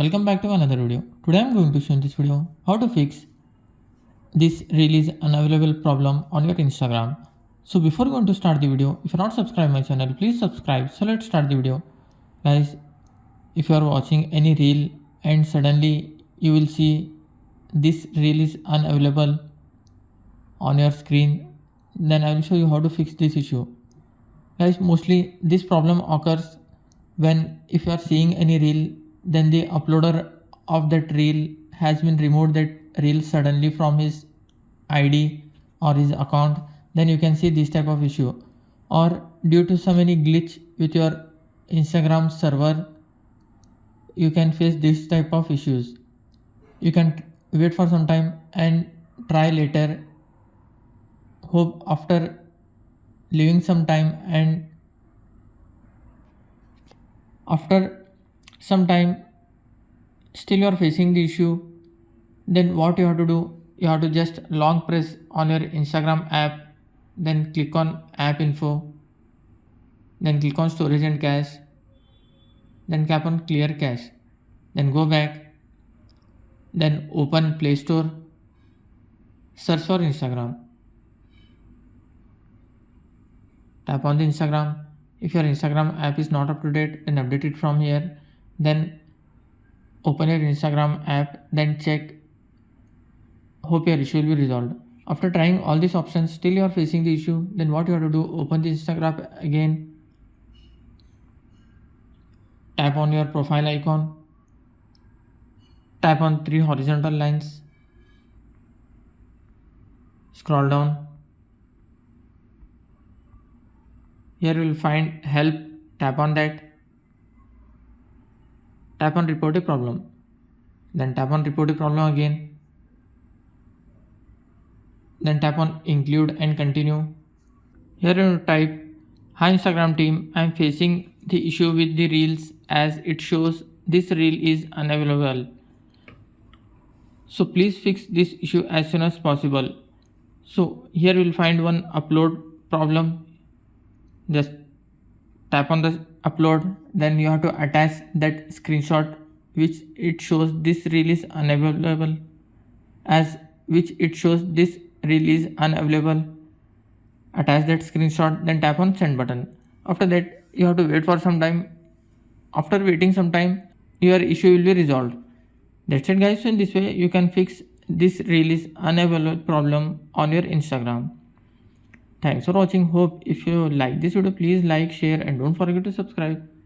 Welcome back to another video. Today I'm going to show in this video how to fix this release unavailable problem on your Instagram. So before going to start the video, if you're not subscribed my channel, please subscribe. So let's start the video. Guys, if you are watching any reel and suddenly you will see this reel is unavailable on your screen, then I will show you how to fix this issue. Guys, mostly this problem occurs when if you are seeing any reel, then the uploader of that reel has been removed that reel suddenly from his ID or his account, then you can see this type of issue. Or due to some any glitch with your Instagram server, you can face this type of issues. You can wait for some time and try later. Hope after leaving some time and after some time still you are facing the issue, then what you have to do, you have to just long press on your Instagram app, then click on app info, then click on storage and cache, then tap on clear cache, then go back, then open Play Store, search for Instagram, tap on the Instagram. If your Instagram app is not up to date, then update it from here. Then open your Instagram app, then check. Hope your issue will be resolved. After trying all these options, still you are facing the issue, then what you have to do, open the Instagram app again, tap on your profile icon, tap on three horizontal lines, scroll down. Here you will find help, tap on that, tap on report a problem, then tap on report a problem again, then tap on include and continue. Here you type, hi Instagram team, I am facing the issue with the reels as it shows this reel is unavailable. So please fix this issue as soon as possible. So here you will find one upload problem. Just tap on the upload, then you have to attach that screenshot which it shows this reel is unavailable, as which it shows this reel is unavailable. Attach that screenshot, then tap on send button. After that you have to wait for some time. After waiting some time, your issue will be resolved. That's it guys. So in this way you can fix this reel is unavailable problem on your Instagram. Thanks for watching. Hope if you like this video, please like, share and don't forget to subscribe.